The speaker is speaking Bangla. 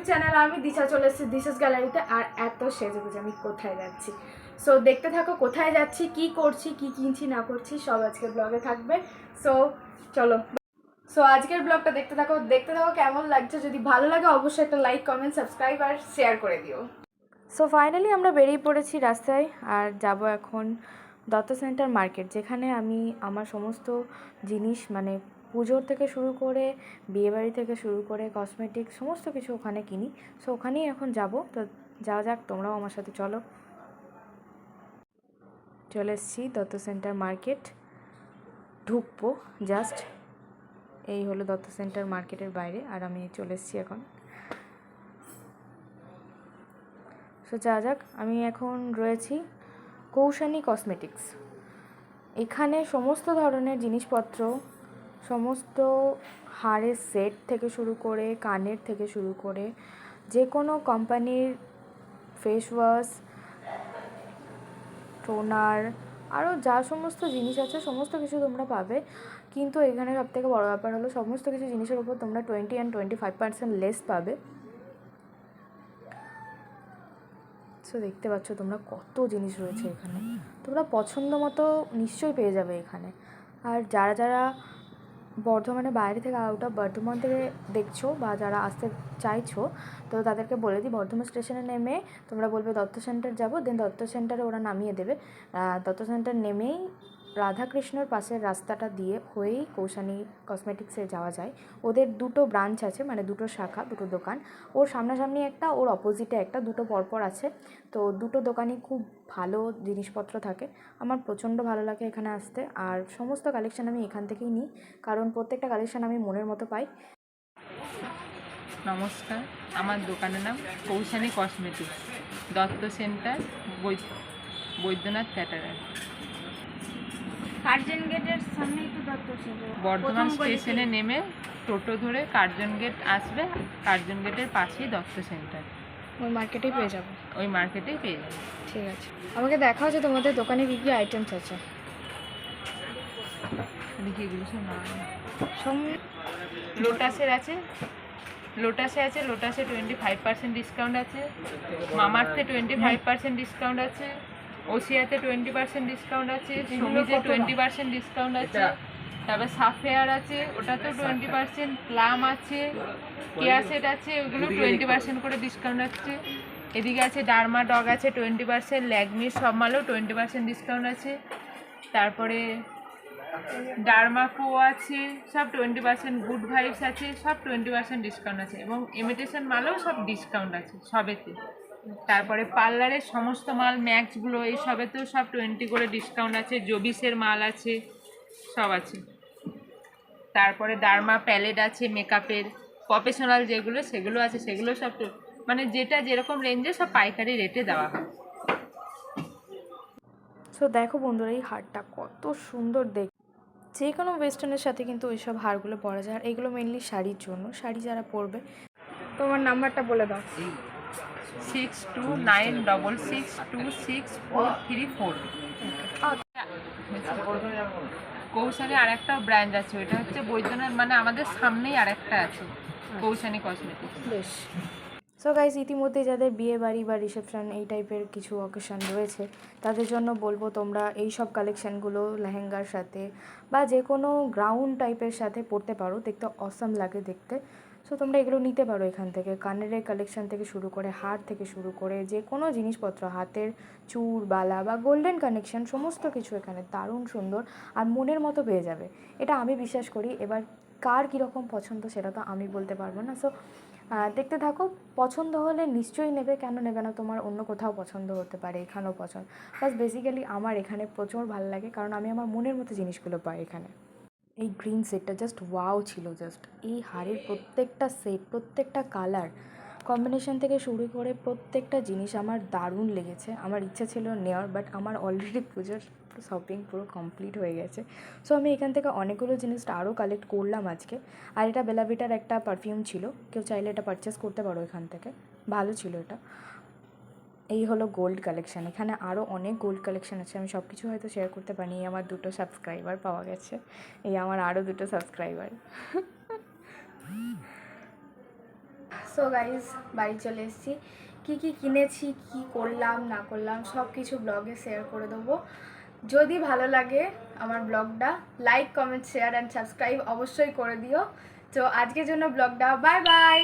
YouTube channel. আমি দিশা চলে এসেছি দিশাস গ্যালারিতে। আর এত সেজেগুজে আমি কোথায় যাচ্ছি, সো দেখতে থাকো কোথায় যাচ্ছি, কি করছি, কি কিনছি না করছি, সব আজকের ব্লগে থাকবে। সো চলো, সো আজকের ব্লগটা দেখতে থাকো কেমন লাগছে। যদি ভালো লাগে অবশ্যই একটা লাইক, কমেন্ট, সাবস্ক্রাইব আর শেয়ার করে দিও। সো ফাইনালি আমরা বেরিয়ে পড়েছি রাস্তায়, আর যাব এখন দত্ত সেন্টার মার্কেট, যেখানে আমি আমার সমস্ত জিনিস মানে পুজোর থেকে শুরু করে বিয়েবাড়ি থেকে শুরু করে কসমেটিক সমস্ত কিছু ওখানে কিনি। সো ওখানেই এখন যাব। তো যাওয়া যাক, তোমরাও আমার সাথে চলো। চলে এসেছি দত্ত সেন্টার মার্কেট, ঢুকবো জাস্ট। এই হলো দত্ত সেন্টার মার্কেটের বাইরে, আর আমি চলে এসেছি এখন। সো যাওয়া যাক। আমি এখন রয়েছি কৌশানী কসমেটিক্স। এখানে সমস্ত ধরনের জিনিসপত্র, সমস্ত হাড়ের সেট থেকে শুরু করে কানের থেকে শুরু করে যে কোনো কোম্পানির ফেস ওয়াশ, টোনার, আরও যা সমস্ত জিনিস আছে সমস্ত কিছু তোমরা পাবে। কিন্তু এখানে সবথেকে বড় ব্যাপার হলো সমস্ত কিছু জিনিসের উপর তোমরা 20 and 25% লেস পাবে। সো দেখতে পাচ্ছ তোমরা কত জিনিস রয়েছে এখানে, তোমরা পছন্দ মতো নিশ্চয়ই পেয়ে যাবে এখানে। আর যারা যারা বর্ধমানে বাইরে থেকে আউট অফ বর্ধমান থেকে দেখছো বা যারা আসতে চাইছো, তো তাদেরকে বলে দিই বর্ধমান স্টেশনে নেমে তোমরা বলবে দত্ত সেন্টার যাবো, দেন দত্ত সেন্টারে ওরা নামিয়ে দেবে। দত্ত সেন্টার নেমেই রাধাকৃষ্ণর পাশের রাস্তাটা দিয়ে হয়েই কৌশানী কসমেটিক্সে যাওয়া যায়। ওদের দুটো ব্রাঞ্চ আছে, মানে দুটো শাখা, দুটো দোকান। ওর সামনাসামনি একটা, ওর অপোজিটে একটা, দুটো পরপর আছে। তো দুটো দোকানই খুব ভালো জিনিসপত্র থাকে। আমার প্রচণ্ড ভালো লাগে এখানে আসতে, আর সমস্ত কালেকশান আমি এখান থেকেই নিই, কারণ প্রত্যেকটা কালেকশান আমি মনের মতো পাই। নমস্কার, আমার দোকানের নাম Koushani cosmetics, Dutta centre, Baidyanath caterer. Curzon গেটের সামনেই তো দত্ত সেন্টার। বর্ধমান স্টেশনে নেমে টোটো ধরে কার্জন গেট আসবে, কার্জন গেটের পাশেই দত্ত সেন্টার। ওই মার্কেটেই পেয়ে যাবো। ওই মার্কেটেই পেয়ে যাবে। ঠিক আছে, আমাকে দেখা হচ্ছে তোমাদের দোকানে কী কী আইটেমস আছে। দেখি এগুলো সব না। সঙ্গে লোটাসের আছে, লোটাসে 25% ডিসকাউন্ট আছে। মামার্থে 25% ডিসকাউন্ট আছে। ওসিয়াতে 20% ডিসকাউন্ট আছে। সমিজে 20% ডিসকাউন্ট আছে। তারপর সাফেয়ার আছে, ওটাতে 20%। প্লাম আছে, কেয়াসেট আছে, ওগুলো 20% করে ডিসকাউন্ট আছে। এদিকে আছে ডার্মা ডগ আছে 20%, ল্যাকমির সব মালেও 20% ডিসকাউন্ট আছে। তারপরে ডার্মা প্রো আছে, সব 20%। গুড ভাইবস আছে, সব 20% ডিসকাউন্ট আছে। এবং ইমিটেশন মালেও সব ডিসকাউন্ট আছে সবেতে। তারপরে পার্লারের সমস্ত মাল, ম্যাক্সগুলো, এই সবেতেও সব 20 করে ডিসকাউন্ট আছে। জবিসের মাল আছে, সব আছে। তারপরে ডার্মা প্যালেট আছে, মেকআপের প্রফেশনাল যেগুলো সেগুলো আছে, সেগুলো সব মানে যেটা যেরকম রেঞ্জে সব পাইকারি রেটে দেওয়া হয়। সো দেখো বন্ধুরা, এই হারটা কত সুন্দর দেখতে। যে কোনো ওয়েস্টার্নের সাথে কিন্তু ওইসব হারগুলো পরা যায়। আর এগুলো মেনলি শাড়ির জন্য, শাড়ি যারা পরবে। তোমার নাম্বারটা বলে দাও। 6296626434। কৌশানী আর একটা ব্র্যান্ড আছে, ওইটা হচ্ছে বৈদ্যনাথ, মানে আমাদের সামনেই আর একটা আছে কৌশানী কসমেটিক্স। বেশ। সো গাইজ, ইতিমধ্যে যাদের বিয়ে বাড়ি বা রিসেপশন এই টাইপের কিছু অকেশন রয়েছে, তাদের জন্য বলবো তোমরা এই সব কালেকশানগুলো লেহেঙ্গার সাথে বা যে কোনো গ্রাউন্ড টাইপের সাথে পরতে পারো, দেখতে অসাম লাগে দেখতে। সো তোমরা এগুলো নিতে পারো এখান থেকে। কানের কালেকশান থেকে শুরু করে হার থেকে শুরু করে যে কোনো জিনিসপত্র, হাতের চূড়, বালা বা গোল্ডেন কানেকশান, সমস্ত কিছু এখানে দারুণ সুন্দর আর মনের মতো পেয়ে যাবে, এটা আমি বিশ্বাস করি। এবার কার কীরকম পছন্দ সেটা তো আমি বলতে পারবো না। সো দেখতে থাকো, পছন্দ হলে নিশ্চয়ই নেবে, কেন নেবে না। তোমার অন্য কোথাও পছন্দ হতে পারে, এখানেও পছন্দ। বাস বেসিক্যালি আমার এখানে প্রচুর ভালো লাগে, কারণ আমি আমার মনের মতো জিনিসগুলো পাই এখানে। এই গ্রিন সেটটা জাস্ট ওয়াও ছিল। জাস্ট এই হারের প্রত্যেকটা সেট, প্রত্যেকটা কালার কম্বিনেশন থেকে শুরু করে প্রত্যেকটা জিনিস আমার দারুণ লেগেছে। আমার ইচ্ছা ছিল নেওয়ার, বাট আমার অলরেডি পুজোর শপিং পুরো কমপ্লিট হয়ে গেছে। সো আমি এখান থেকে অনেকগুলো জিনিস আরও কালেক্ট করলাম আজকে। আর এটা বেলাভিটার একটা পারফিউম ছিল, কেউ চাইলে এটা পারচেস করতে পারো এখান থেকে, ভালো ছিল এটা। এই হলো গোল্ড কালেকশান। এখানে আরও অনেক গোল্ড কালেকশান আছে, আমি সব কিছু হয়তো শেয়ার করতে পারিনি। আমার 2টো সাবস্ক্রাইবার পাওয়া গেছে, এই আমার আরও 2টো সাবস্ক্রাইবার। সো গাইজ বাড়ি চলে এসেছি, কী কী কিনেছি, কী করলাম না করলাম সব কিছু ব্লগে শেয়ার করে দেবো। যদি ভালো লাগে আমার ব্লগটা, like comment share and subscribe অবশ্যই করে দিও। তো আজকের জন্য ব্লগটা বাই বাই।